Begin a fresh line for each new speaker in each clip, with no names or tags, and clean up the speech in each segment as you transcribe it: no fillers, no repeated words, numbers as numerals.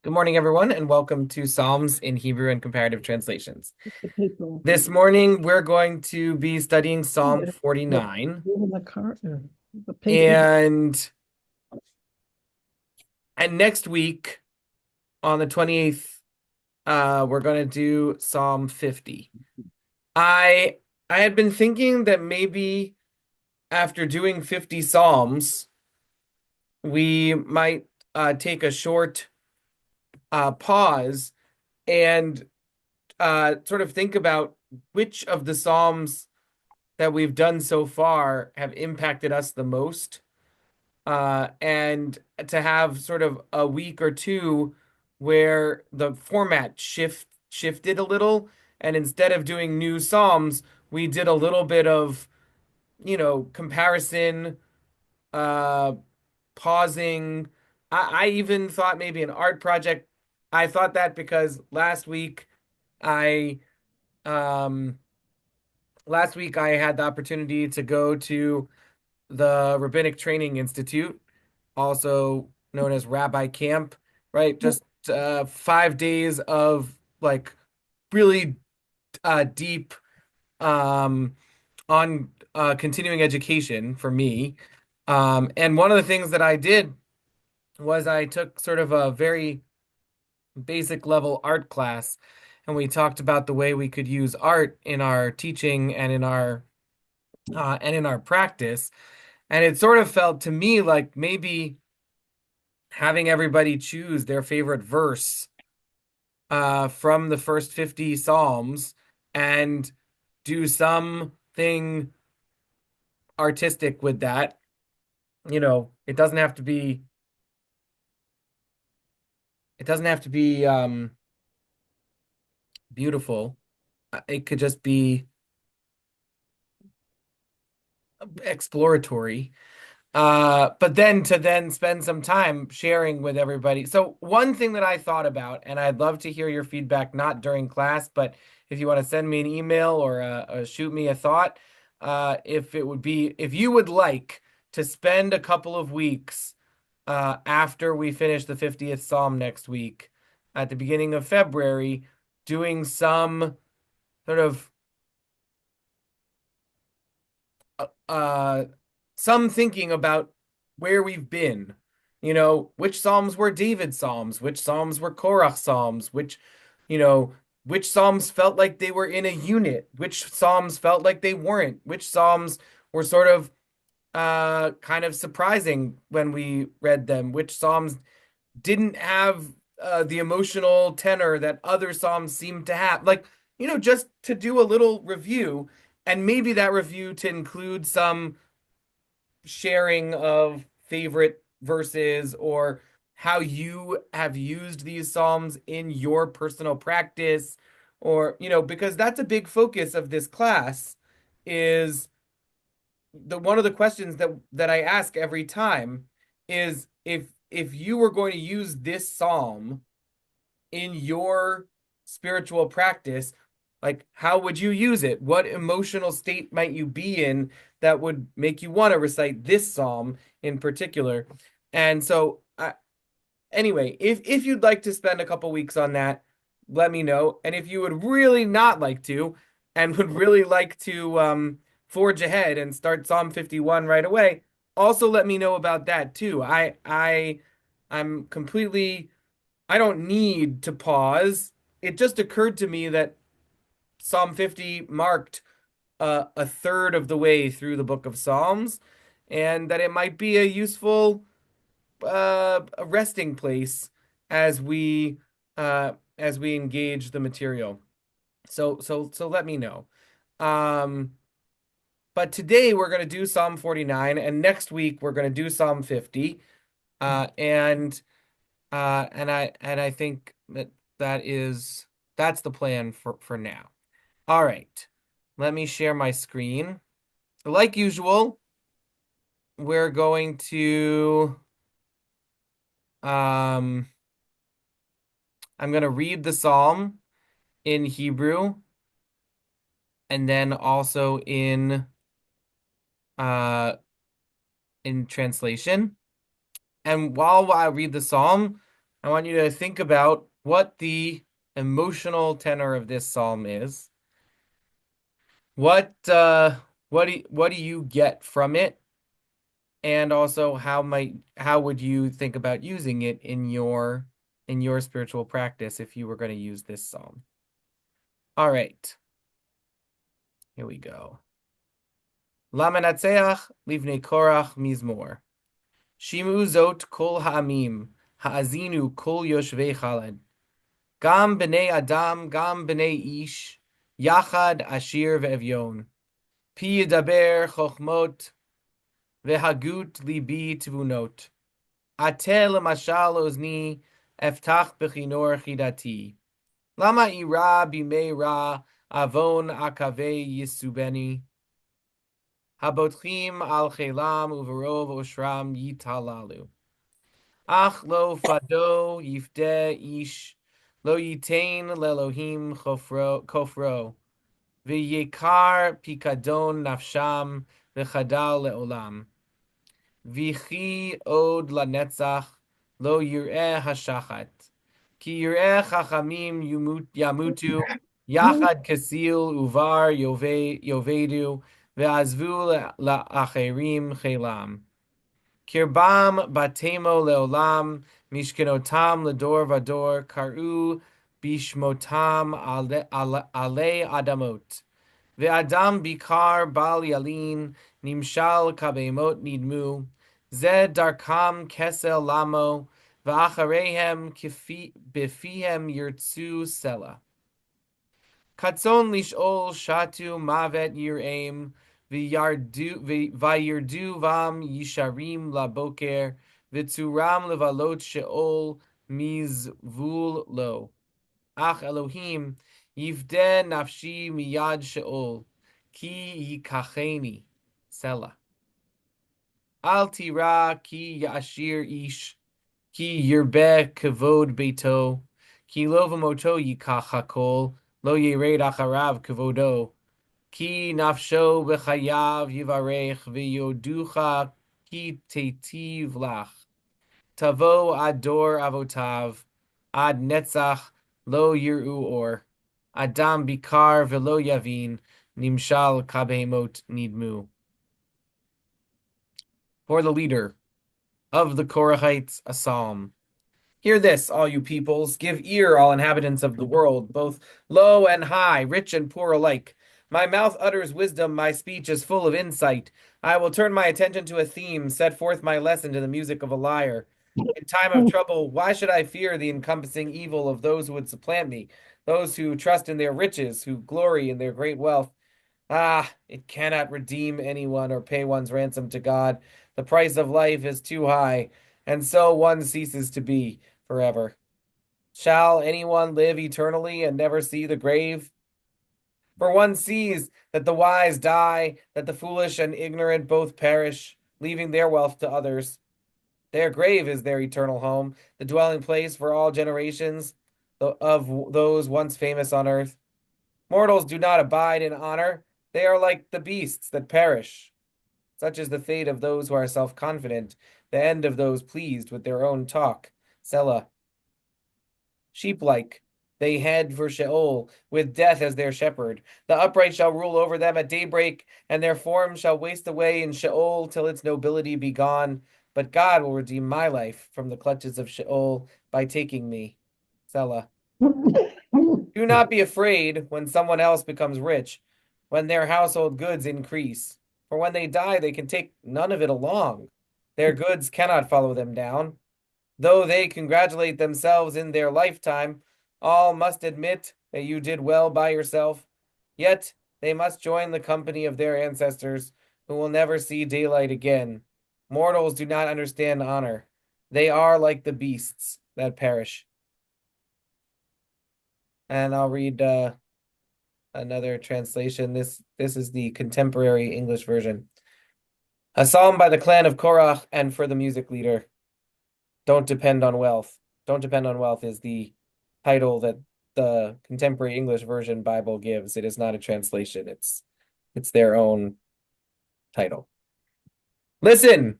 Good morning, everyone, and welcome to Psalms in Hebrew and Comparative Translations.
The people.
This morning, we're going to be studying Psalm
The, the,
49,
the car, the pink ink.
and next week on the 28th, we're going to do Psalm 50. I I had been thinking that maybe after doing 50 Psalms, we might take a short pause and sort of think about which of the Psalms that we've done so far have impacted us the most. And to have sort of a week or two where the format shifted a little, and instead of doing new Psalms, we did a little bit of, comparison, uh, pausing. I even thought maybe an art project. I thought that because I um last week I had the opportunity to go to the Rabbinic Training Institute, also known as Rabbi Camp, right? Just 5 days of like really deep um, on continuing education for me. And one of the things that I did was I took sort of a very basic level art class, and we talked about the way we could use art in our teaching and in our practice. And it sort of felt to me like maybe having everybody choose their favorite verse from the first 50 Psalms and do something artistic with that. It doesn't have to be beautiful. It could just be exploratory. But then spend some time sharing with everybody. So one thing that I thought about, and I'd love to hear your feedback, not during class, but if you want to send me an email or shoot me a thought, if you would like to spend a couple of weeks after we finish the 50th Psalm next week, at the beginning of February, doing sort of uh, uh, some thinking about where we've been. Which Psalms were David's Psalms, which Psalms were Korach's Psalms, you know, which Psalms felt like they were in a unit, which Psalms felt like they weren't, which Psalms were sort of kind of surprising when we read them, which Psalms didn't have the emotional tenor that other Psalms seemed to have. Like, just to do a little review, and maybe that review to include some sharing of favorite verses or how you have used these Psalms in your personal practice, or, because that's a big focus of this class is the one of the questions that I ask every time is if you were going to use this psalm in your spiritual practice, like how would you use it? What emotional state might you be in that would make you want to recite this psalm in particular? And so, anyway, if you'd like to spend a couple weeks on that, let me know. And if you would really not like to, and would really like to forge ahead and start Psalm 51 right away, also let me know about that too. I'm completely I don't need to pause. It just occurred to me that Psalm 50 marked a third of the way through the book of Psalms, and that it might be a useful a resting place as we engage the material. So let me know. Um, but today we're going to do Psalm 49, and next week we're going to do Psalm 50. And I think that's the plan for now. All right. Let me share my screen. Like usual, we're going to um I'm going to read the psalm in Hebrew and then also uh in translation. And while I read the psalm, I want you to think about what the emotional tenor of this psalm is. What what do you get from it? And also how would you think about using it in your spiritual practice if you were going to use this psalm? All right, here we go. Lamanatseach livnei Korach mizmor. Shimu zot kol ha'amim, ha'azinu kol yoshvei chalad. Gam b'nei adam, gam b'nei ish, yachad ashir ve'evyon. Pi yedaber chochmot, ve'hagut libi tvunot. Ate lemashal ozni, eftach bechinor chidati. Lama ira bimei ra, avon akave yisubeni. Habotchim al chelam uverov oshram yitalalu. Ach lo fado yifde ish, lo yitain lelohim kofro, v'yekar pikadon nafsham, v'chadal leolam. V'chi od lanetzach, lo yireh hashachat. Ki yireh chachamim yamutu, yachad kasil uvar yovedu, ve'azvu la'acherim chelam. Kirbam batemo leolam, mishkenotam ledor vador, karu bishmotam ale adamot. Ve'adam bikar bal yalin, nimshal kabemot nidmu, zed darkam kesel lamo, va'acharehem befihem yirtzu sela. Katzon lishol shatu mavet yiraim, vayirdu vam yisharim laboker, v'tzuram levalot sheol mizvul lo. Ach Elohim, yivde nafshi miyad sheol, ki yikacheni, Sela. Al tira ki yashir ish, ki yirbe kavod beito, ki lo v'moto yikach hakol, lo yered acharav kavodo, ki nafsho b'chayav yivarech v'yoducha ki tetiv lach. Tavo ador avotav, ad netzach lo yiru or. Adam bikar velo yavin, nimshal kabehemot nidmu. For the leader of the Korahites, a psalm. Hear this, all you peoples. Give ear, all inhabitants of the world, both low and high, rich and poor alike. My mouth utters wisdom, my speech is full of insight. I will turn my attention to a theme, set forth my lesson to the music of a lyre. In time of trouble, why should I fear the encompassing evil of those who would supplant me, those who trust in their riches, who glory in their great wealth? Ah, it cannot redeem anyone or pay one's ransom to God. The price of life is too high, and so one ceases to be forever. Shall anyone live eternally and never see the grave? For one sees that the wise die, that the foolish and ignorant both perish, leaving their wealth to others. Their grave is their eternal home, the dwelling place for all generations of those once famous on earth. Mortals do not abide in honor. They are like the beasts that perish. Such is the fate of those who are self-confident, the end of those pleased with their own talk. Selah. Sheep-like, they head for Sheol, with death as their shepherd. The upright shall rule over them at daybreak, and their form shall waste away in Sheol till its nobility be gone. But God will redeem my life from the clutches of Sheol by taking me. Selah. Do not be afraid when someone else becomes rich, when their household goods increase. For when they die, they can take none of it along. Their goods cannot follow them down. Though they congratulate themselves in their lifetime, all must admit that you did well by yourself. Yet they must join the company of their ancestors, who will never see daylight again. Mortals do not understand honor. They are like the beasts that perish. And I'll read another translation. This is the contemporary English version. A psalm by the clan of Korach and for the music leader. Don't depend on wealth. Don't depend on wealth is the title that the contemporary English version Bible gives. It is not a translation. It's their own title. Listen.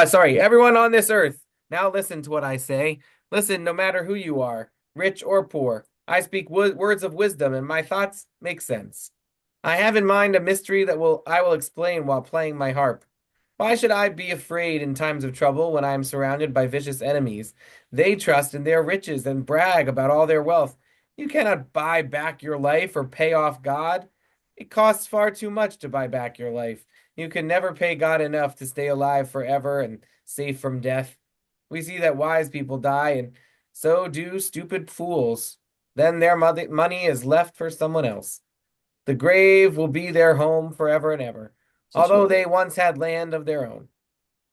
Sorry, everyone on this earth. Now listen to what I say. Listen, no matter who you are, rich or poor, I speak words of wisdom and my thoughts make sense. I have in mind a mystery that will I will explain while playing my harp. Why should I be afraid in times of trouble when I am surrounded by vicious enemies? They trust in their riches and brag about all their wealth. You cannot buy back your life or pay off God. It costs far too much to buy back your life. You can never pay God enough to stay alive forever and safe from death. We see that wise people die, and so do stupid fools. Then their money is left for someone else. The grave will be their home forever and ever,
That's
although
right.
they once had land of their own.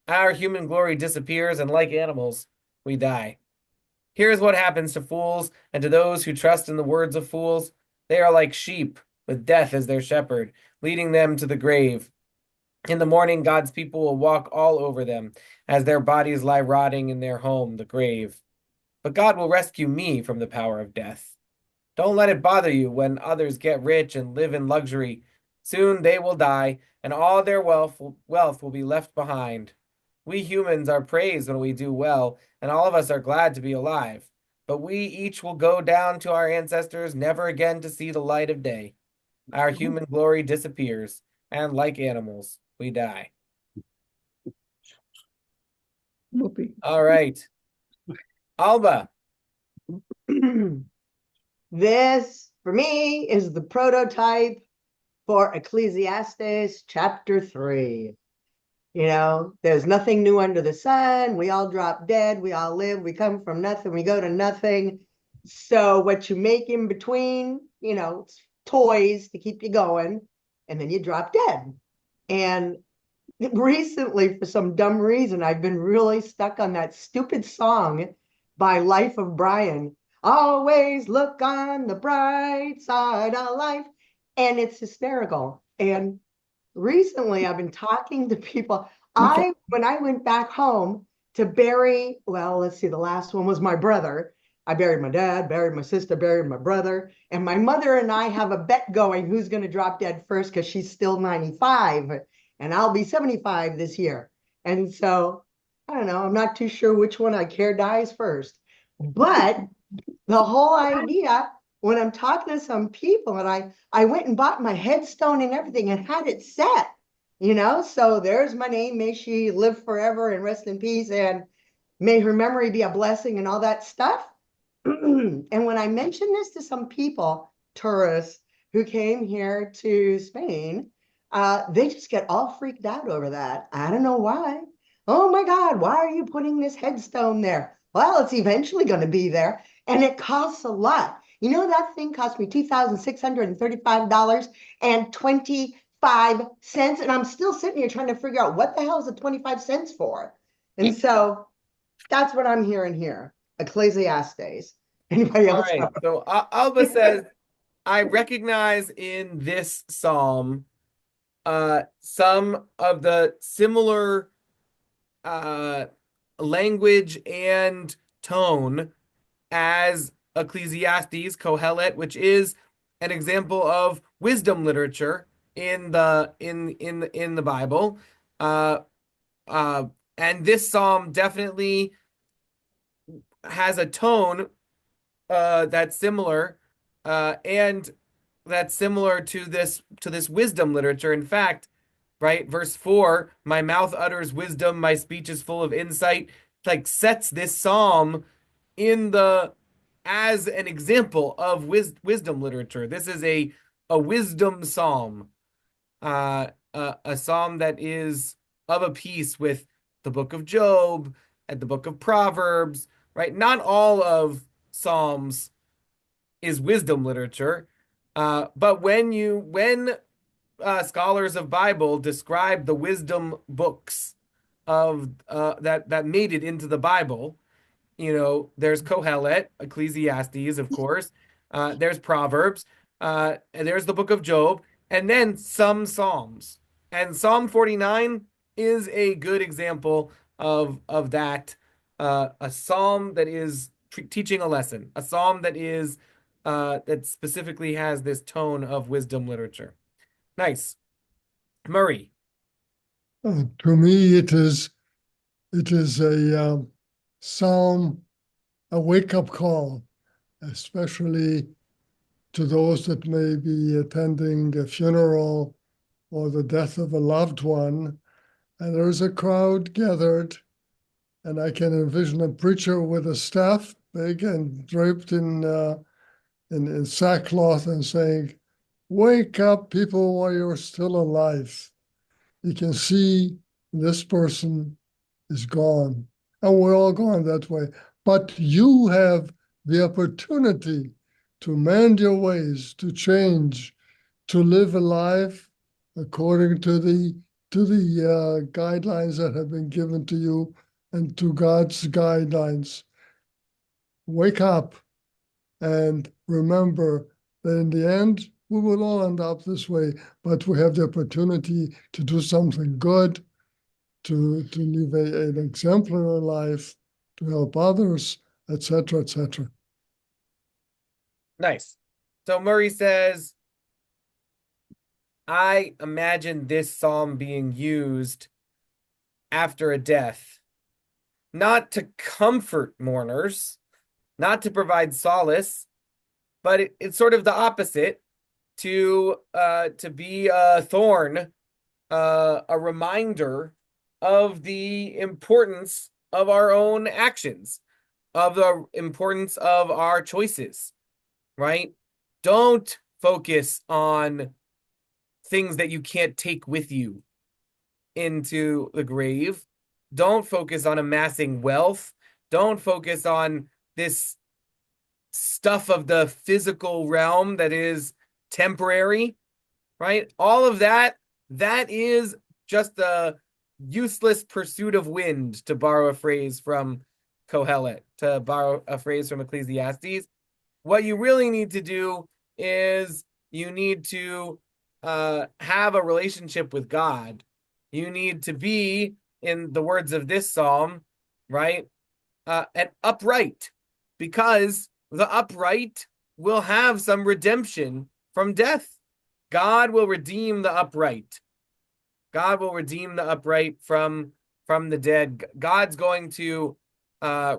Our human glory disappears, and like animals, we die. Here's what happens to fools and to those who trust in the words of fools. They are like sheep, with death as their shepherd, leading them to the grave. In the morning, God's people will walk all over them as their bodies lie rotting in their home, the grave. But God will rescue me from the power of death. Don't let it bother you when others get rich and live in luxury. Soon they will die, and all their wealth will be left behind. We humans are praised when we do well, and all of us are glad to be alive. But we each will go down to our ancestors, never again to see the light of day. Our human glory disappears, and like animals, we die.
Whoopee.
All right. Alba.
This, for me, is the prototype for Ecclesiastes chapter 3. There's nothing new under the sun. We all drop dead. We all live. We come from nothing. We go to nothing. So, what you make in between, it's toys to keep you going. And then you drop dead. And recently, for some dumb reason, I've been really stuck on that stupid song by Life of Brian. Always look on the bright side of life. And it's hysterical. And recently I've been talking to people.
Okay.
When I went back home to bury, well, let's see, the last one was my brother. I buried my dad, buried my sister, buried my brother. And my mother and I have a bet going who's going to drop dead first because she's still 95 and I'll be 75 this year. And so I don't know, I'm not too sure which one I care dies first. But the whole idea when I'm talking to some people and I went and bought my headstone and everything and had it set, so there's my name. May she live forever and rest in peace and may her memory be a blessing and all that stuff. And when I mentioned this to some people, tourists who came here to Spain, they just get all freaked out over that. I don't know why. Oh my God, why are you putting this headstone there? Well, it's eventually going to be there, and it costs a lot. That thing cost me $2,635.25, and I'm still sitting here trying to figure out what the hell is the 25 cents for. And so that's what I'm hearing here. Ecclesiastes. Anybody
All
else
right.
have?
So Alba says, I recognize in this psalm some of the similar uh, language and tone as Ecclesiastes, Kohelet, which is an example of wisdom literature in the Bible. Uh, uh, and this psalm definitely has a tone that's similar, and that's similar to this wisdom literature. In fact, right, verse 4, my mouth utters wisdom, my speech is full of insight, like sets this psalm in the as an example of wisdom literature. This is a wisdom psalm, a psalm that is of a piece with the book of Job and the book of Proverbs, right? Not all of Psalms is wisdom literature, but when scholars of Bible describe the wisdom books of that made it into the Bible, there's Kohelet, Ecclesiastes, of course. There's Proverbs, and there's the book of Job, and then some Psalms. And Psalm 49 is a good example of that. A psalm that is teaching a lesson, a psalm that is that specifically has this tone of wisdom literature. Nice. Murray.
To me, it is a psalm a wake-up call, especially to those that may be attending a funeral or the death of a loved one, and there's a crowd gathered, and I can envision a preacher with a staff, big and draped in sackcloth, and saying, "Wake up, people, while you're still alive. You can see this person is gone, and we're all gone that way. But you have the opportunity to mend your ways, to change, to live a life according to the guidelines that have been given to you and to God's guidelines. Wake up and remember that in the end, we will all end up this way, but we have the opportunity to do something good, to live an exemplary life, to help others, etc., etc."
Nice. So Murray says, I imagine this psalm being used after a death, not to comfort mourners, not to provide solace, but it's sort of the opposite, to be a thorn, a reminder of the importance of our own actions, of the importance of our choices, right? Don't focus on things that you can't take with you into the grave. Don't focus on amassing wealth. Don't focus on this stuff of the physical realm that is temporary, right? All of that, that is just a useless pursuit of wind, to borrow a phrase from Kohelet, to borrow a phrase from Ecclesiastes. What you really need to do is you need to have a relationship with God. You need to be, in the words of this psalm, right, an upright, because the upright will have some redemption from death. God will redeem the upright. God will redeem the upright from the dead. God's going to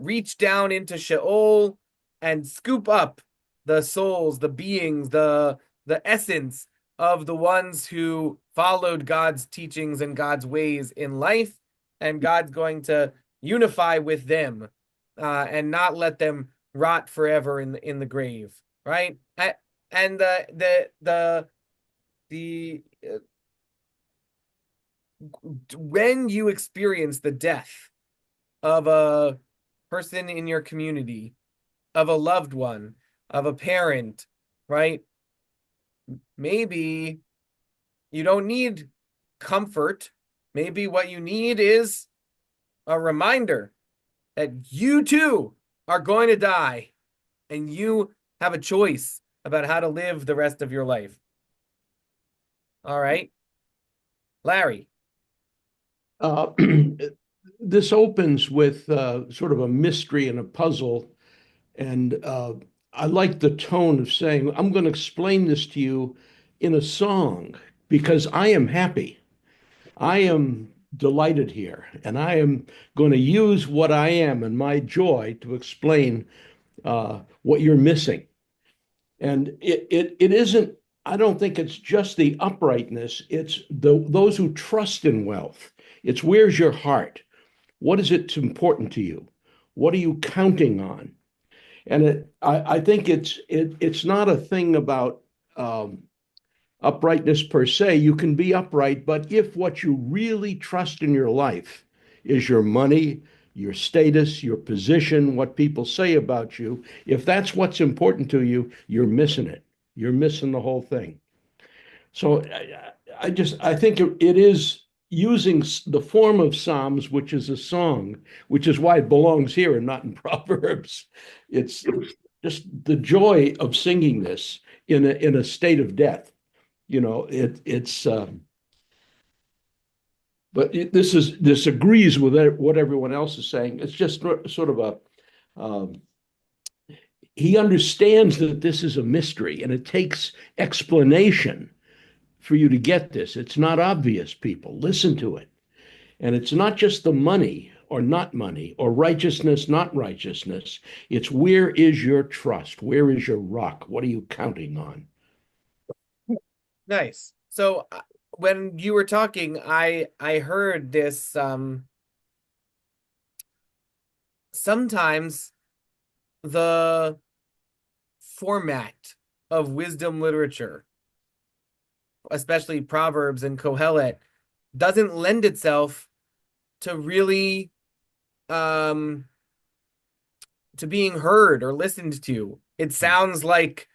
reach down into Sheol and scoop up the souls, the beings, the essence of the ones who followed God's teachings and God's ways in life, and God's going to unify with them and not let them rot forever in the grave, right? And the when you experience the death of a person in your community, of a loved one, of a parent, right? Maybe you don't need comfort. Maybe what you need is a reminder that you too are going to die and you have a choice about how to live the rest of your life. All right. Larry.
This opens with sort of a mystery and a puzzle. And I like the tone of saying, I'm going to explain this to you in a song because I am happy. I am delighted here. And I am going to use what I am and my joy to explain what you're missing. And it isn't, I don't think it's just the uprightness, it's those who trust in wealth. It's where's your heart? What is it important to you? What are you counting on? And I think it's not a thing about uprightness per se. You can be upright, but if what you really trust in your life is your money, your status, your position, what people say about you, if that's what's important to you, you're missing it. You're missing the whole thing. So I think it is using the form of Psalms, which is a song, which is why it belongs here and not in Proverbs. It's just the joy of singing this in a state of death. You know, this agrees with what everyone else is saying. It's just sort of he understands that this is a mystery and it takes explanation for you to get this. It's not obvious, people. Listen to it. And it's not just the money or not money, or righteousness, not righteousness. It's where is your trust? Where is your rock? What are you counting on?
Nice. So when you were talking, I heard this sometimes the format of wisdom literature, especially Proverbs and Kohelet, doesn't lend itself to really um to being heard or listened to. It sounds like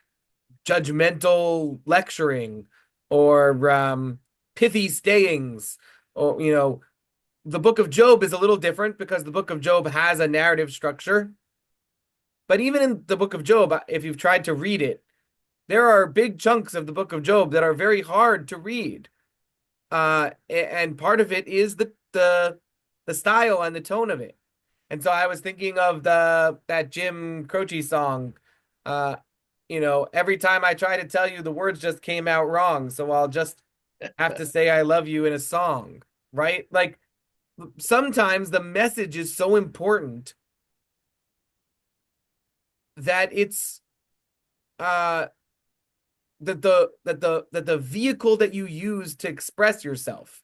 judgmental lecturing or pithy stayings, or the book of Job is a little different because the book of Job has a narrative structure. But even in the book of Job, if you've tried to read it, there are big chunks of the book of Job that are very hard to read. And part of it is the style and the tone of it. And so I was thinking of that Jim Croce song. Uh, every time I try to tell you, the words just came out wrong, so I'll just have to say I love you in a song, right? Like sometimes the message is so important that it's uh that the vehicle that you use to express yourself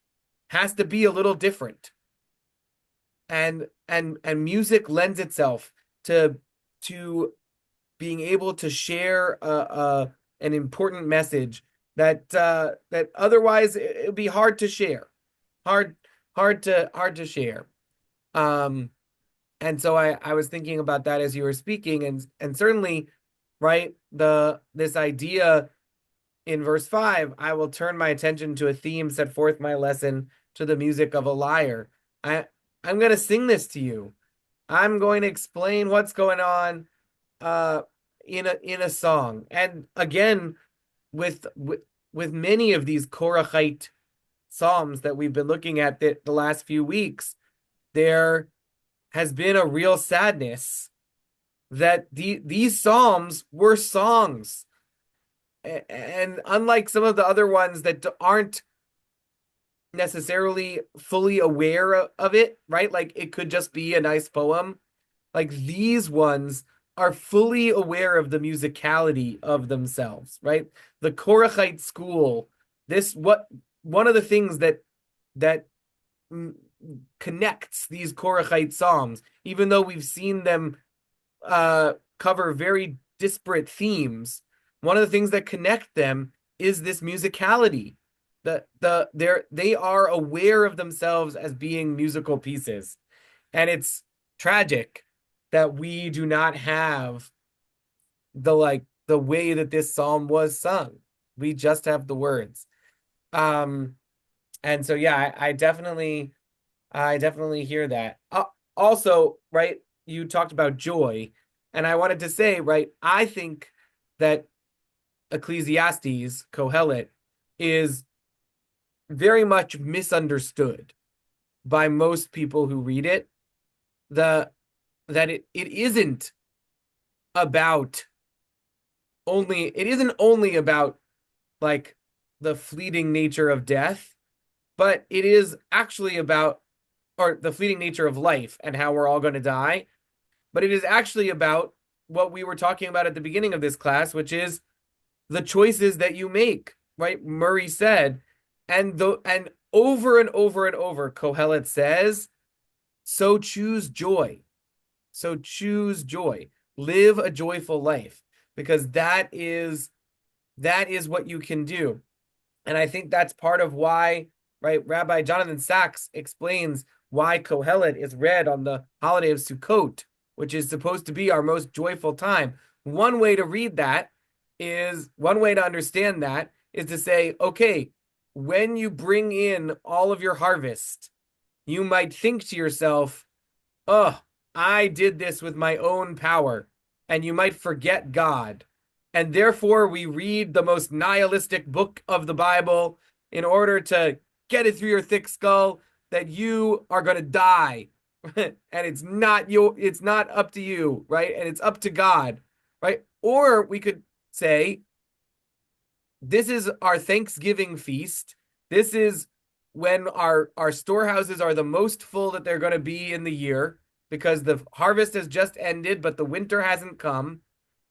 has to be a little different. And music lends itself to being able to share an important message that otherwise it would be hard to share, hard hard to share. Um, and so I was thinking about that as you were speaking, and certainly, right, this idea in verse 5, I will turn my attention to a theme, set forth my lesson to the music of a lyre. I'm going to sing this to you. I'm going to explain what's going on uh in a song. And again, with many of these Korachite psalms that we've been looking at the last few weeks, there has been a real sadness that these psalms were songs. And unlike some of the other ones that aren't necessarily fully aware of it, right? Like it could just be a nice poem. Like these ones are fully aware of the musicality of themselves, right? The Korachite school, one of the things that connects these Korachite psalms, even though we've seen them cover very disparate themes, one of the things that connect them is this musicality. They are aware of themselves as being musical pieces, and it's tragic that we do not have the way that this psalm was sung. We just have the words. And so yeah, I definitely hear that. Also, right, you talked about joy, and I wanted to say, right, I think that Ecclesiastes, Kohelet, is very much misunderstood by most people who read it. That it isn't about it isn't only about like the fleeting nature of death, but it is actually about, or the fleeting nature of life and how we're all going to die. But it is actually about what we were talking about at the beginning of this class, which is the choices that you make, right? Murray said, and over and over and over, Kohelet says, so choose joy. So choose joy. Live a joyful life, because that is what you can do. And I think that's part of why, right, Rabbi Jonathan Sachs explains why Kohelet is read on the holiday of Sukkot, which is supposed to be our most joyful time. One way to read that one way to understand that is to say, okay, when you bring in all of your harvest, you might think to yourself, oh, I did this with my own power. And you might forget God. And therefore, we read the most nihilistic book of the Bible in order to get it through your thick skull that you are going to die. And it's not up to you, right? And it's up to God, right? Or we could say, this is our Thanksgiving feast. This is when our storehouses are the most full that they're going to be in the year because the harvest has just ended, but the winter hasn't come,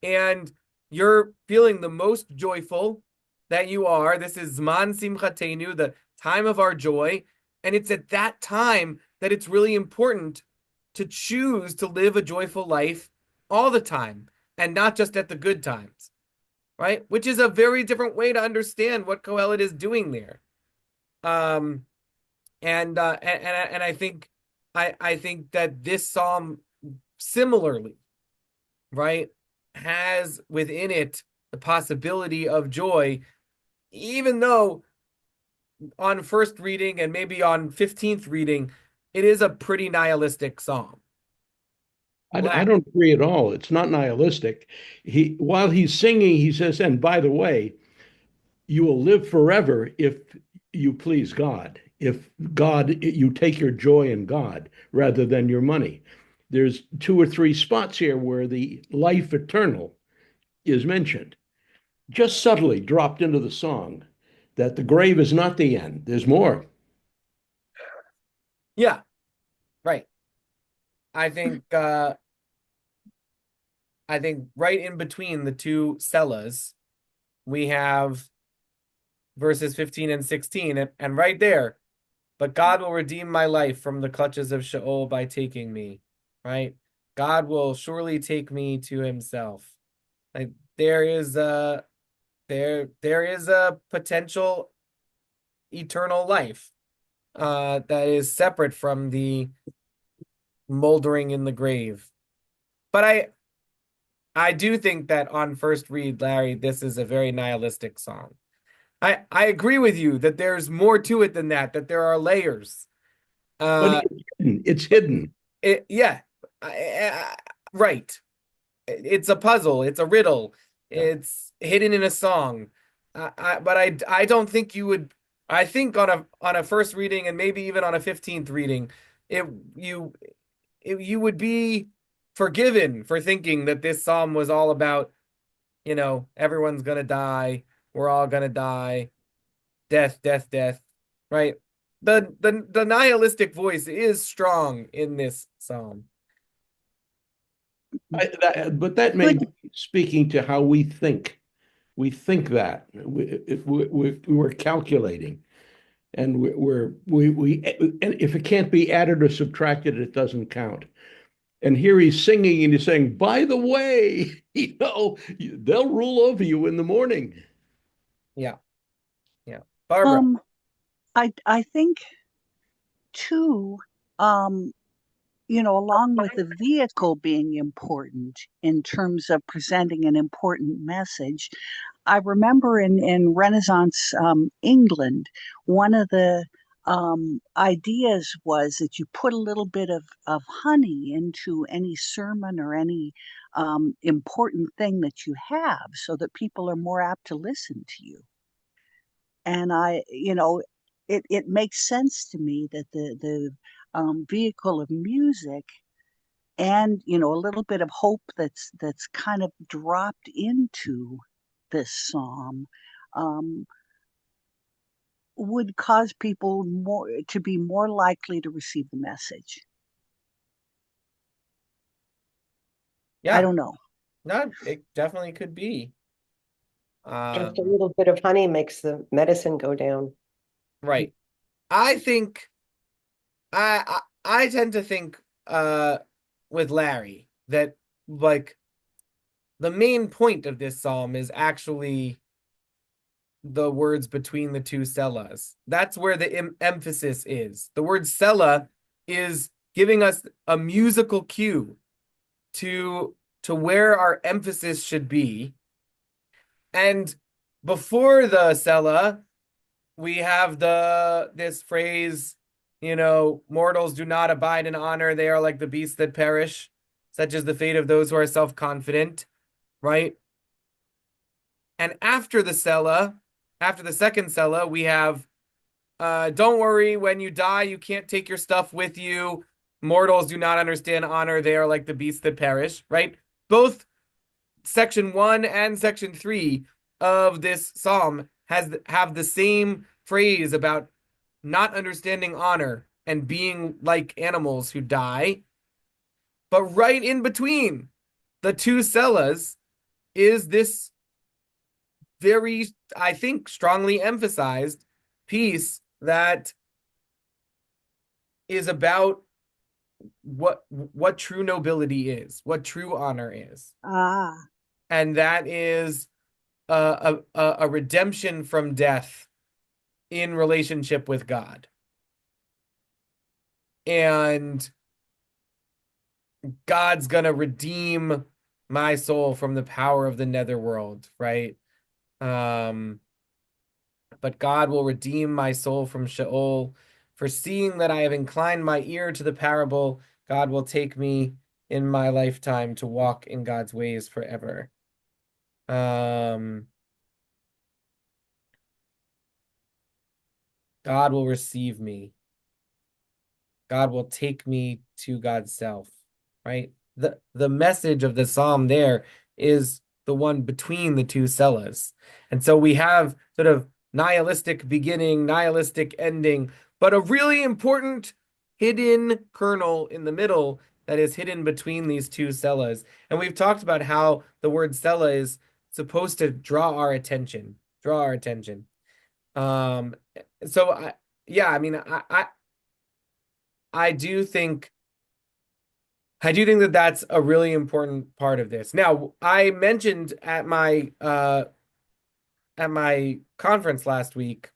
and you're feeling the most joyful that you are. This is Zman Simchatenu, the time of our joy, and it's at that time that it's really important to choose to live a joyful life all the time and not just at the good times, right? Which is a very different way to understand what Kohelet is doing there. Um, and I think that this psalm similarly, right, has within it the possibility of joy, even though on first reading and maybe on 15th reading, it is a pretty nihilistic psalm.
I don't agree at all. It's not nihilistic. While he's singing, he says, and by the way, you will live forever if you please God. If God, you take your joy in God rather than your money. There's two or three spots here where the life eternal is mentioned, just subtly dropped into the song, that the grave is not the end. There's more.
Yeah, right. I think uh I think right in between the two cellas, we have verses 15 and 16, and right there, but God will redeem my life from the clutches of Sheol by taking me, right? God will surely take me to himself. Like there is a there is a potential eternal life that is separate from the moldering in the grave. But I do think that on first read, Larry, this is a very nihilistic song. I agree with you that there's more to it than that there are layers.
But
Uh,
it's hidden.
yeah, I- right. It's a puzzle. It's a riddle.
Yeah.
It's hidden in a song. But I don't think you would. I think on a first reading and maybe even on a 15th reading, it you you would be forgiven for thinking that this psalm was all about, everyone's gonna die, we're all gonna die, death, death, death, right? The nihilistic voice is strong in this psalm.
But that may
Good.
be speaking to how we think. We think that we're calculating, and and if it can't be added or subtracted, it doesn't count. And here he's singing and he's saying, by the way, they'll rule over you in the morning.
Yeah, yeah. Barbara.
Um, I think too, um, along with the vehicle being important in terms of presenting an important message, I remember in Renaissance England, one of the ideas was that you put a little bit of honey into any sermon or any important thing that you have so that people are more apt to listen to you. And it makes sense to me that the vehicle of music and a little bit of hope that's kind of dropped into this psalm um, would cause people more to be more likely to receive the message. I
Yeah,
don't know.
no, it definitely could be.
Just a
Um,
little bit of honey makes the medicine go down.
right. I think I tend to think with Larry that like the main point of this psalm is actually the words between the two sellas. That's where the emphasis is. The word sella is giving us a musical cue to where our emphasis should be. And before the sella, we have this phrase, mortals do not abide in honor, they are like the beasts that perish, such is the fate of those who are self-confident, right? And after the Sela, after the second Sela, we have don't worry, when you die, you can't take your stuff with you. Mortals do not understand honor, they are like the beasts that perish, right? Both section 1 and section 3 of this psalm have the same phrase about not understanding honor and being like animals who die. But right in between the two cellas is this very, I think, strongly emphasized piece that is about what true nobility is, what true honor is.
Ah,
And that is a redemption from death in relationship with God. And God's gonna redeem my soul from the power of the netherworld, right? Um, but God will redeem my soul from Sheol. For seeing that I have inclined my ear to the parable, God will take me in my lifetime to walk in God's ways forever. God will receive me. God will take me to God's self, right? The message of the psalm there is the one between the two cellas. And so we have sort of nihilistic beginning, nihilistic ending, but a really important hidden kernel in the middle that is hidden between these two cellas. And we've talked about how the word cella is supposed to draw our attention, draw our attention. Um, so yeah, I mean, I do think that that's a really important part of this. Now, I mentioned at my conference last week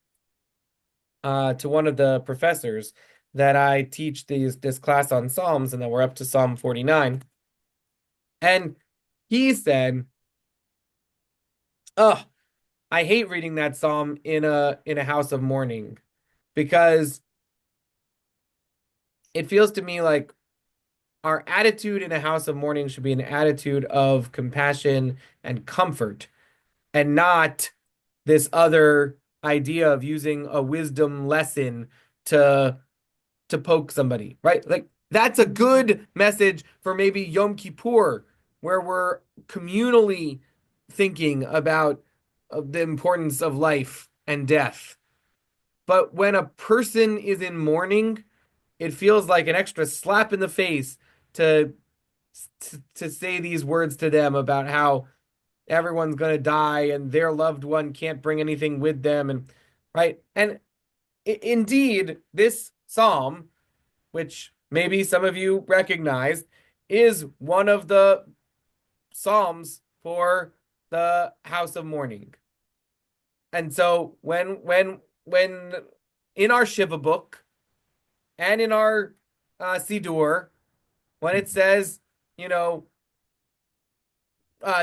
to one of the professors that I teach this class on Psalms and that we're up to Psalm 49. And he said, "Oh, I hate reading that psalm in a house of mourning because it feels to me like our attitude in a house of mourning should be an attitude of compassion and comfort and not this other idea of using a wisdom lesson to poke somebody, right? Like that's a good message for maybe Yom Kippur, where we're communally thinking about the importance of life and death. But when a person is in mourning, it feels like an extra slap in the face to to say these words to them about how everyone's going to die and their loved one can't bring anything with them and right. And indeed this psalm, which maybe some of you recognize, is one of the psalms for the house of mourning. And so when in our Shiva book and in our Siddur, when it says, you know,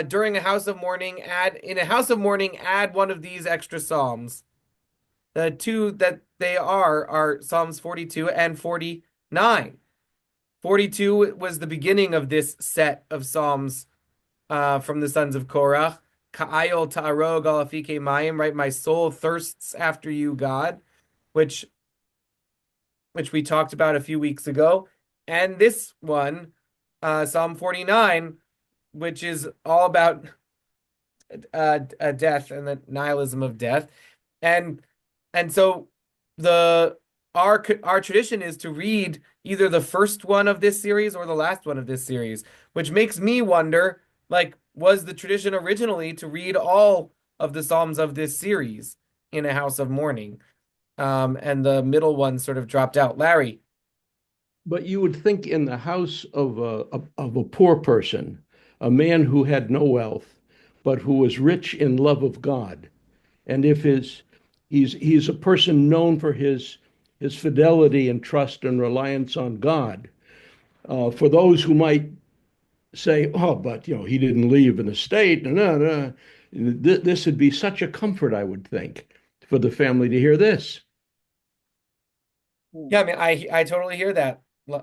during a house of mourning, add one of these extra psalms. The two that they are Psalms 42 and 49. 42 was the beginning of this set of psalms from the sons of Korah. Ka'ayol ta'arog alafike mayim, right? My soul thirsts after you, God, which we talked about a few weeks ago. And this one, Psalm 49, which is all about death and the nihilism of death. And so the our tradition is to read either the first one of this series or the last one of this series, which makes me wonder, like, was the tradition originally to read all of the Psalms of this series in a house of mourning? And the middle one sort of dropped out. Larry.
But you would think in the house of a poor person, a man who had no wealth, but who was rich in love of God, and if he's a person known for his fidelity and trust and reliance on God. For those who might say, "Oh, but he didn't leave an estate," no, no, this would be such a comfort, I would think, for the family to hear this.
Yeah, I mean, I totally hear that.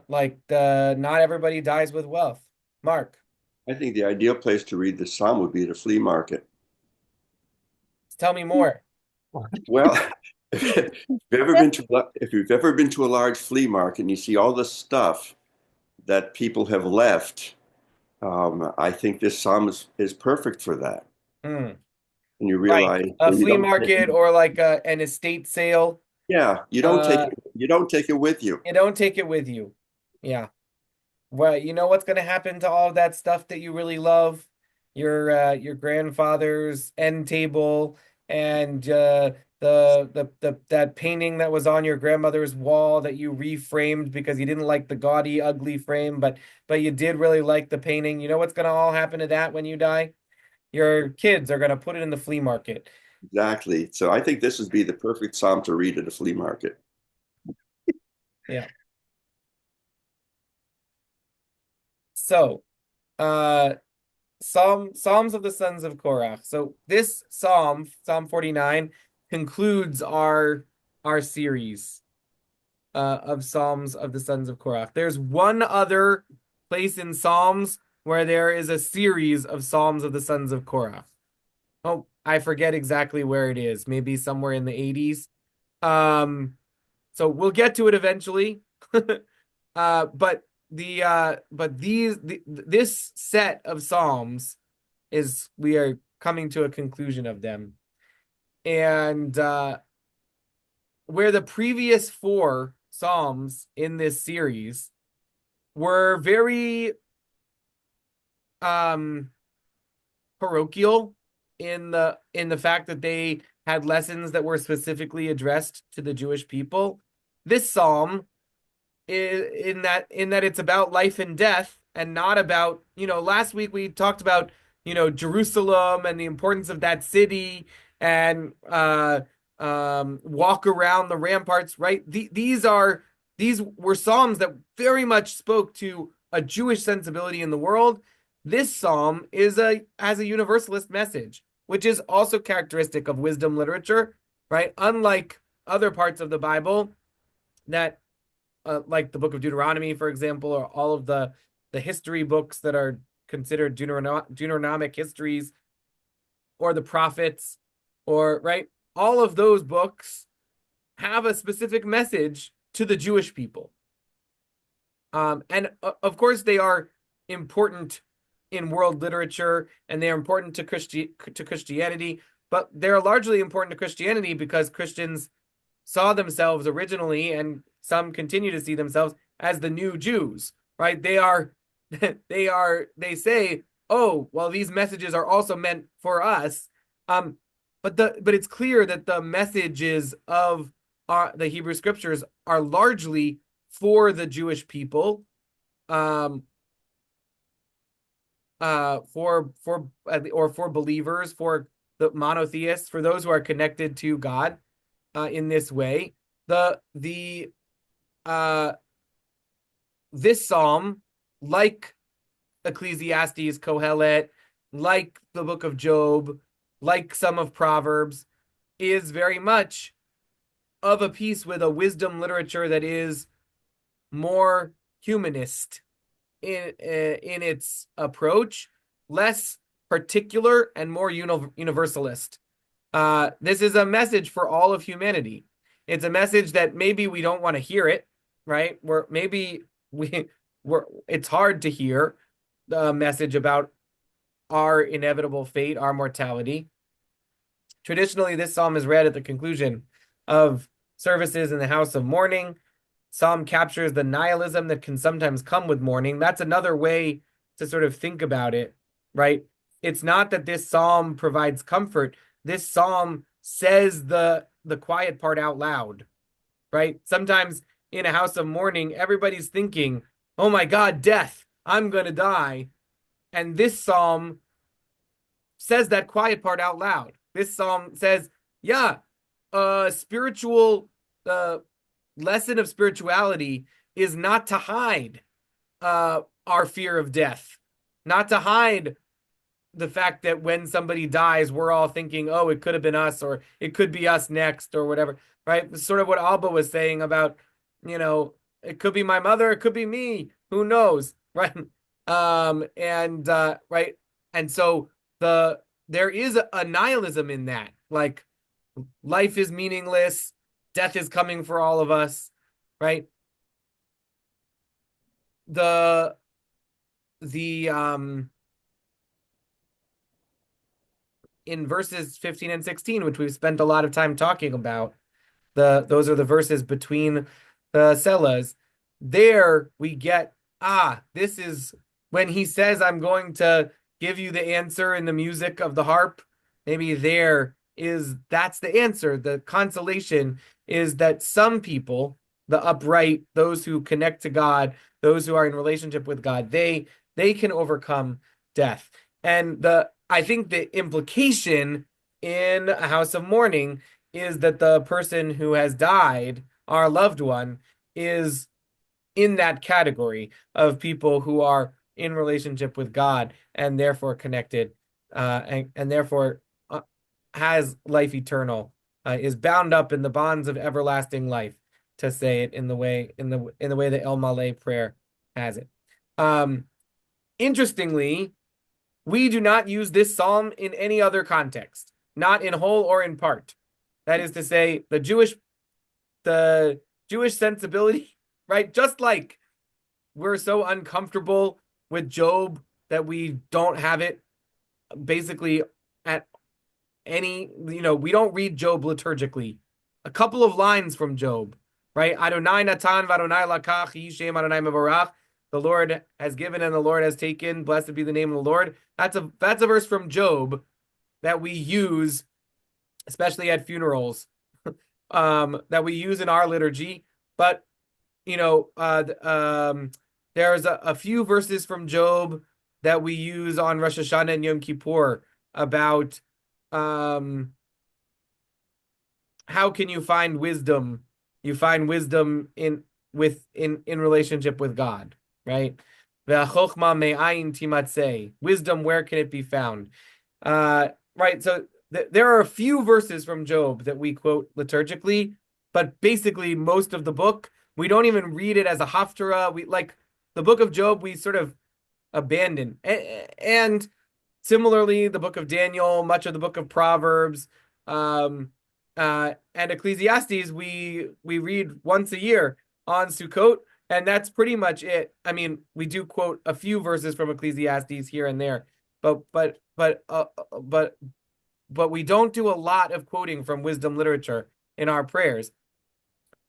Like, not everybody dies with wealth. Mark,
I think the ideal place to read the psalm would be at a flea market.
tell me more.
Well, if you've ever been to a large flea market and you see all the stuff that people have left, I think this psalm is perfect for that.
Hmm.
And you
Right.
realize
A
when you
flea
don't,
market or like an estate sale.
Yeah, you don't take it with you.
You don't take it with you. Yeah. Well, you know what's going to happen to all of that stuff that you really love? Your grandfather's end table and the that painting that was on your grandmother's wall that you reframed because you didn't like the gaudy, ugly frame, but you did really like the painting. You know what's going to all happen to that when you die? Your kids are going to put it in the flea market.
Exactly. So I think this would be the perfect psalm to read at a flea market.
Yeah. So, uh Psalms of the Sons of Korah. So this Psalm 49, concludes our series of Psalms of the Sons of Korah. There's one other place in Psalms where there is a series of Psalms of the Sons of Korah. Oh, I forget exactly where it is. Maybe somewhere in the 80s. Um, so we'll get to it eventually. But this set of Psalms is we are coming to a conclusion of them. And where the previous four Psalms in this series were very um parochial in the fact that they had lessons that were specifically addressed to the Jewish people. This psalm in that it's about life and death and not about, last week we talked about, Jerusalem and the importance of that city and walk around the ramparts, right? These were psalms that very much spoke to a Jewish sensibility in the world. This psalm has a universalist message, which is also characteristic of wisdom literature, right? Unlike other parts of the Bible that like the book of Deuteronomy, for example, or all of the history books that are considered Deuteronomic histories, or the prophets, or right, all of those books have a specific message to the Jewish people, and of course they are important in world literature, and they are important to Christianity, but they're largely important to Christianity because Christians saw themselves originally, and some continue to see themselves as the new Jews, right? They say, oh, well, these messages are also meant for us. Um, but it's clear that the messages of the Hebrew scriptures are largely for the Jewish people, um, for believers, for the monotheists, for those who are connected to God in this way. The This psalm, like Ecclesiastes, Kohelet, like the book of Job, like some of Proverbs, is very much of a piece with a wisdom literature that is more humanist in its approach, less particular and more universalist. This is a message for all of humanity. It's a message that maybe we don't want to hear it, right? Where maybe it's hard to hear the message about our inevitable fate, our mortality. Traditionally, this psalm is read at the conclusion of services in the house of mourning. Psalm captures the nihilism that can sometimes come with mourning. That's another way to sort of think about it, right? It's not that this psalm provides comfort. This psalm says the quiet part out loud, right? Sometimes in a house of mourning, everybody's thinking, "Oh my God, death! I'm gonna die." And this psalm says that quiet part out loud. This psalm says, "Yeah, spiritual uh, lesson of spirituality is not to hide our fear of death, not to hide the fact that when somebody dies, we're all thinking, oh, it could have been us, or it could be us next, or whatever, right? It's sort of what Alba was saying about, it could be my mother, it could be me, who knows, right? Right. And so there is a nihilism in that, like life is meaningless, death is coming for all of us, right? The the In verses 15 and 16, which we've spent a lot of time talking about, those are the verses between the Selahs. There we get, this is when he says, I'm going to give you the answer in the music of the harp. Maybe that's the answer. The consolation is that some people, the upright, those who connect to God, those who are in relationship with God, they can overcome death. And I think the implication in a house of mourning is that the person who has died, our loved one, is in that category of people who are in relationship with God and therefore connected, and therefore has life eternal, is bound up in the bonds of everlasting life, to say it in the way that El Malay prayer has it. Interestingly, we do not use this psalm in any other context, not in whole or in part. That is to say, the Jewish sensibility, right? Just like we're so uncomfortable with Job that we don't have it basically at we don't read Job liturgically. A couple of lines from Job, right? Adonai natan v'Adonai lakach, Yishem Adonai mevorach. The Lord has given and the Lord has taken. Blessed be the name of the Lord. That's a verse from Job that we use, especially at funerals, that we use in our liturgy. But there's a few verses from Job that we use on Rosh Hashanah and Yom Kippur about how can you find wisdom? You find wisdom in relationship with God, right? Wisdom, where can it be found? Right. So there are a few verses from Job that we quote liturgically, but basically most of the book, we don't even read it as a haftarah. We like the book of Job, we sort of abandon. And similarly, the book of Daniel, much of the book of Proverbs, and Ecclesiastes, we read once a year on Sukkot, and that's pretty much it. I mean, we do quote a few verses from Ecclesiastes here and there, but we don't do a lot of quoting from wisdom literature in our prayers.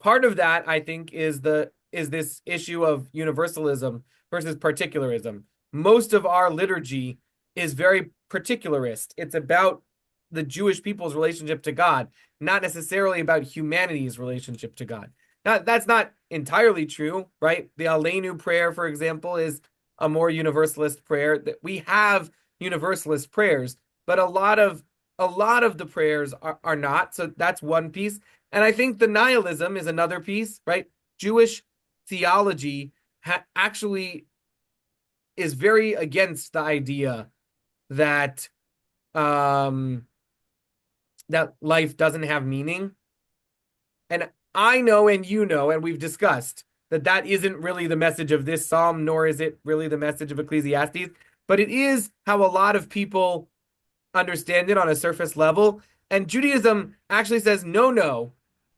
Part of that, I think, is this issue of universalism versus particularism. Most of our liturgy is very particularist. It's about the Jewish people's relationship to God, not necessarily about humanity's relationship to God. Now, that's not entirely true, right? The Aleinu prayer, for example, is a more universalist prayer. That we have universalist prayers, but a lot of the prayers are not. So that's one piece. And I think the nihilism is another piece, right? Jewish theology actually is very against the idea that that life doesn't have meaning. And I know, and you know, and we've discussed that isn't really the message of this psalm, nor is it really the message of Ecclesiastes, but it is how a lot of people understand it on a surface level. And Judaism actually says, no,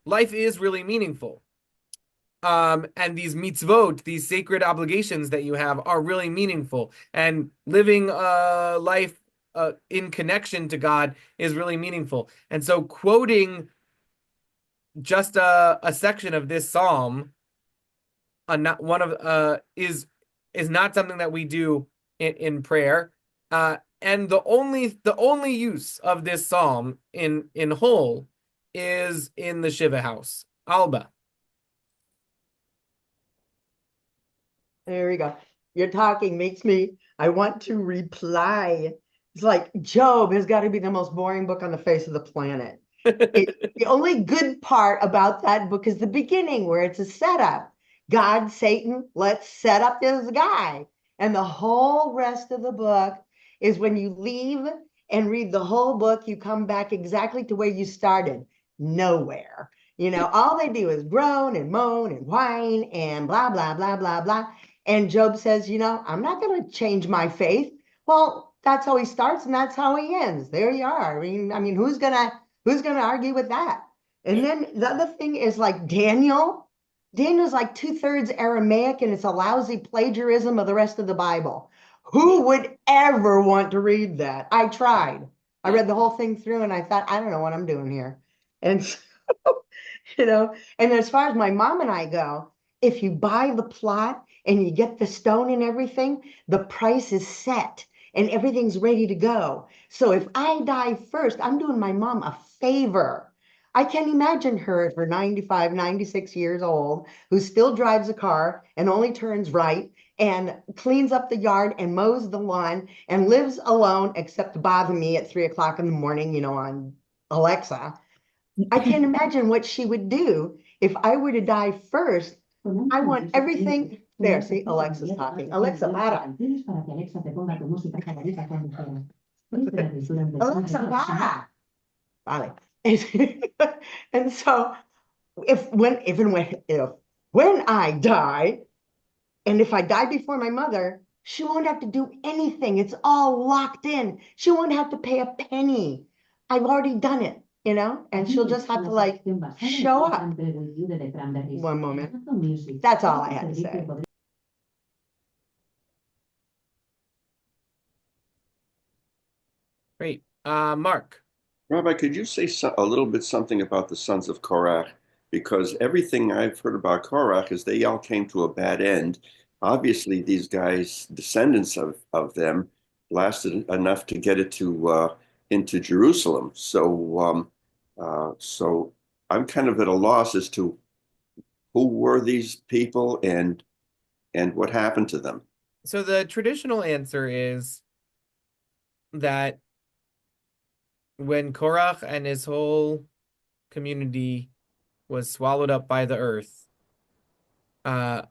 life is really meaningful. And these mitzvot, these sacred obligations that you have are really meaningful. And living life in connection to God is really meaningful. And so quoting just a section of this psalm, is not something that we do in prayer. And the only use of this psalm in whole is in the Shiva house. Alba.
There we go. Your talking makes me, I want to reply. It's like Job has got to be the most boring book on the face of the planet. The only good part about that book is the beginning, where it's a setup. God, Satan, let's set up this guy. And the whole rest of the book is when you leave and read the whole book, you come back exactly to where you started. Nowhere. All they do is groan and moan and whine and blah, blah, blah, blah, blah. And Job says, I'm not going to change my faith. Well, that's how he starts and that's how he ends. There you are. I mean, who's gonna argue with that? And then the other thing is like Daniel's like 2/3 Aramaic, and it's a lousy plagiarism of the rest of the Bible. Who would ever want to read that? I tried. I read the whole thing through and I thought, I don't know what I'm doing here. And so And as far as my mom and I go, if you buy the plot and you get the stone and everything, the price is set and everything's ready to go. So if I die first, I'm doing my mom a favor. I can imagine her at her 95, 96 years old, who still drives a car and only turns right and cleans up the yard and mows the lawn and lives alone, except to bother me at 3 o'clock in the morning, on Alexa. I can't imagine what she would do if I were to die first. I want everything. There, see, Alexa's talking. Alexa, para. Alexa, para. Vale. And so when I die, and if I die before my mother, she won't have to do anything. It's all locked in. She won't have to pay a penny. I've already done it, and she'll just have to show up. One moment. That's all I had to say.
Great. Mark.
Rabbi, could you say a little bit something about the sons of Korach? Because everything I've heard about Korach is they all came to a bad end. Obviously, these guys, descendants of them, lasted enough to get it to into Jerusalem. So I'm kind of at a loss as to who were these people and what happened to them.
So the traditional answer is that when Korach and his whole community was swallowed up by the earth, a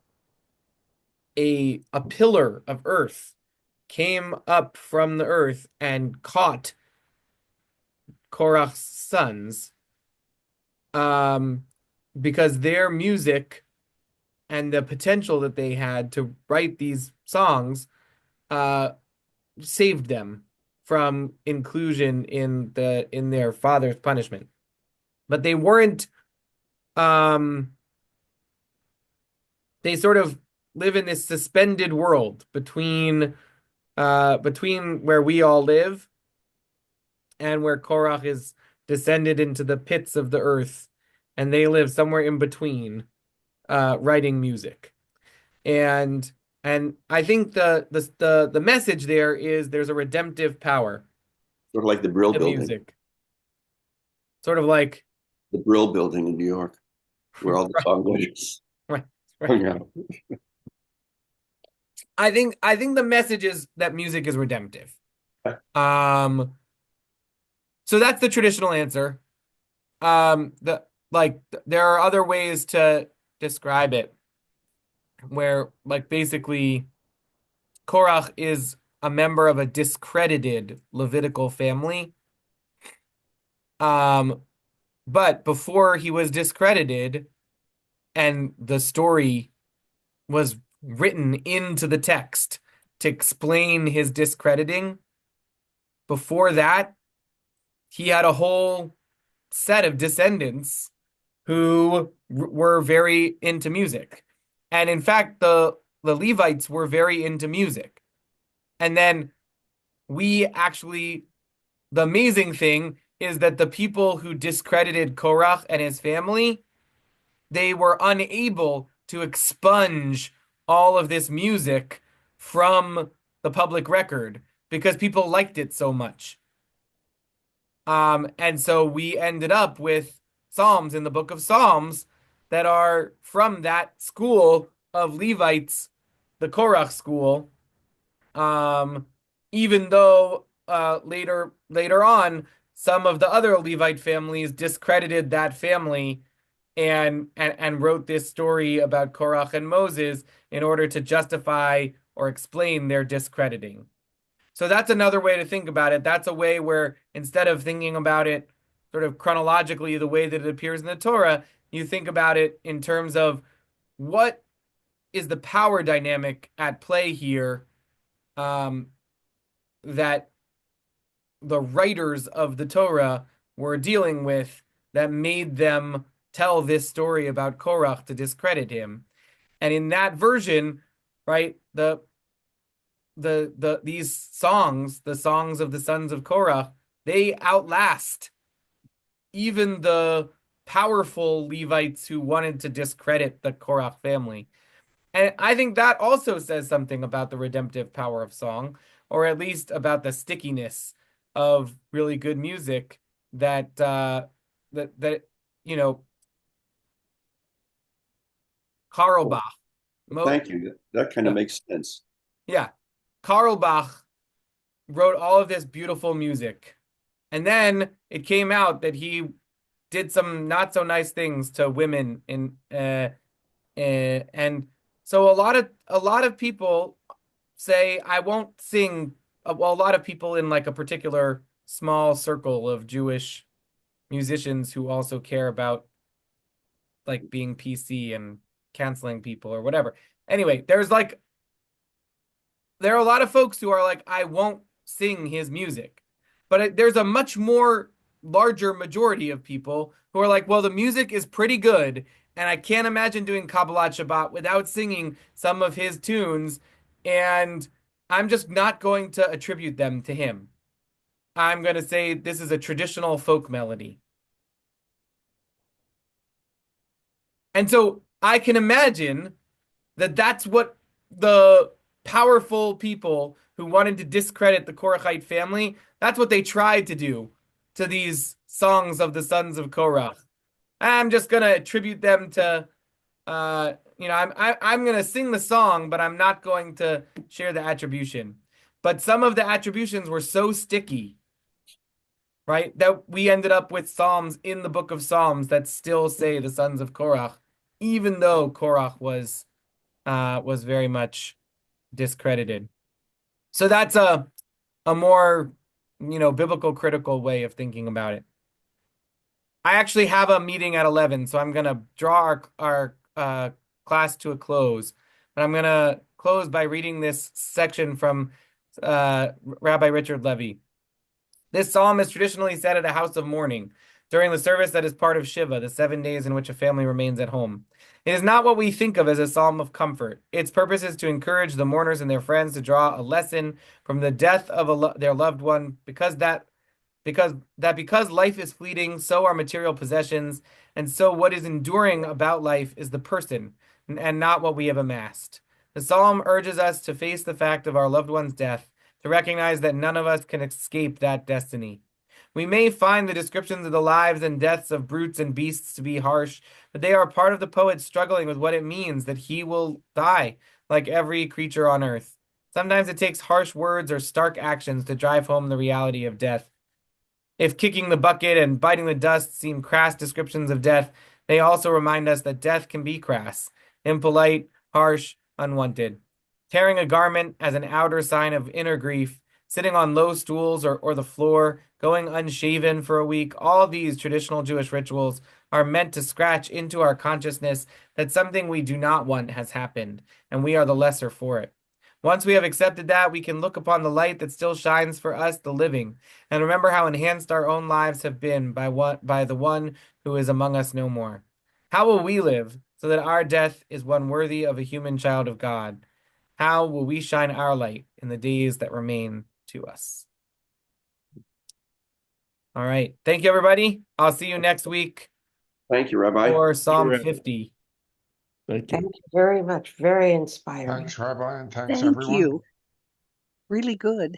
pillar of earth came up from the earth and caught Korach's sons, because their music and the potential that they had to write these songs saved them from inclusion in their father's punishment. But they weren't they sort of live in this suspended world between where we all live and where Korach is descended into the pits of the earth, and they live somewhere in between, writing music. And I think the message there is there's a redemptive power
Sort of like the Brill
to
Building.
music. Sort of like
The Brill Building in New York, where all the songwriters
right.
hung out.
I think the message is that music is redemptive. So that's the traditional answer. There are other ways to describe it where basically Korach is a member of a discredited Levitical family. But before he was discredited and the story was written into the text to explain his discrediting, before that, he had a whole set of descendants who were very into music. And in fact, the Levites were very into music. And then the amazing thing is that the people who discredited Korach and his family, they were unable to expunge all of this music from the public record because people liked it so much. And so we ended up with Psalms in the book of Psalms that are from that school of Levites, the Korach school. Even though later on, some of the other Levite families discredited that family and wrote this story about Korach and Moses in order to justify or explain their discrediting. So that's another way to think about it. That's a way where instead of thinking about it sort of chronologically the way that it appears in the Torah, you think about it in terms of what is the power dynamic at play here, that the writers of the Torah were dealing with that made them tell this story about Korach to discredit him. And in that version, right, these songs, the songs of the sons of Korach, they outlast even the powerful Levites who wanted to discredit the Korach family. And I think that also says something about the redemptive power of song, or at least about the stickiness of really good music that that you know, Karl
Well,
Bach.
thank you. That kind of
Yeah.
makes sense.
Yeah. Karl Bach wrote all of this beautiful music. And then it came out that he did some not so nice things to women and so a lot of people say I won't sing well, a lot of people in like a particular small circle of Jewish musicians who also care about like being PC and canceling people or whatever. Anyway, there are a lot of folks who are like, I won't sing his music. But there's a much more larger majority of people who are like, well, the music is pretty good, and I can't imagine doing Kabbalat Shabbat without singing some of his tunes, and I'm just not going to attribute them to him. I'm going to say this is a traditional folk melody. And so I can imagine that that's what the powerful people who wanted to discredit the Korachite family, that's what they tried to do to these songs of the sons of Korach. I'm just gonna attribute them to, I'm gonna sing the song, but I'm not going to share the attribution. But some of the attributions were so sticky, right, that we ended up with Psalms in the book of Psalms that still say the sons of Korach, even though Korach was very much discredited. So that's a more, biblical critical way of thinking about it. I actually have a meeting at 11, so I'm gonna draw our class to a close. But I'm gonna close by reading this section from Rabbi Richard Levy. This psalm is traditionally said at a house of mourning during the service that is part of Shiva, the 7 days in which a family remains at home. It is not what we think of as a psalm of comfort. Its purpose is to encourage the mourners and their friends to draw a lesson from the death of their loved one, because life is fleeting, so are material possessions, and so what is enduring about life is the person, and not what we have amassed. The psalm urges us to face the fact of our loved one's death, to recognize that none of us can escape that destiny. We may find the descriptions of the lives and deaths of brutes and beasts to be harsh, but they are part of the poet struggling with what it means that he will die, like every creature on earth. Sometimes it takes harsh words or stark actions to drive home the reality of death. If kicking the bucket and biting the dust seem crass descriptions of death, they also remind us that death can be crass, impolite, harsh, unwanted. Tearing a garment as an outer sign of inner grief, sitting on low stools or the floor, going unshaven for a week, all these traditional Jewish rituals are meant to scratch into our consciousness that something we do not want has happened, and we are the lesser for it. Once we have accepted that, we can look upon the light that still shines for us, the living, and remember how enhanced our own lives have been by the one who is among us no more. How will we live so that our death is one worthy of a human child of God? How will we shine our light in the days that remain to us? All right. Thank you, everybody. I'll see you next week
Thank you, Rabbi.
for Psalm
Rabbi.
50.
Thank
Thank
you.
you very much. Very inspiring.
Thanks, Rabbi, and thanks,
Thank
everyone.
you. Really good.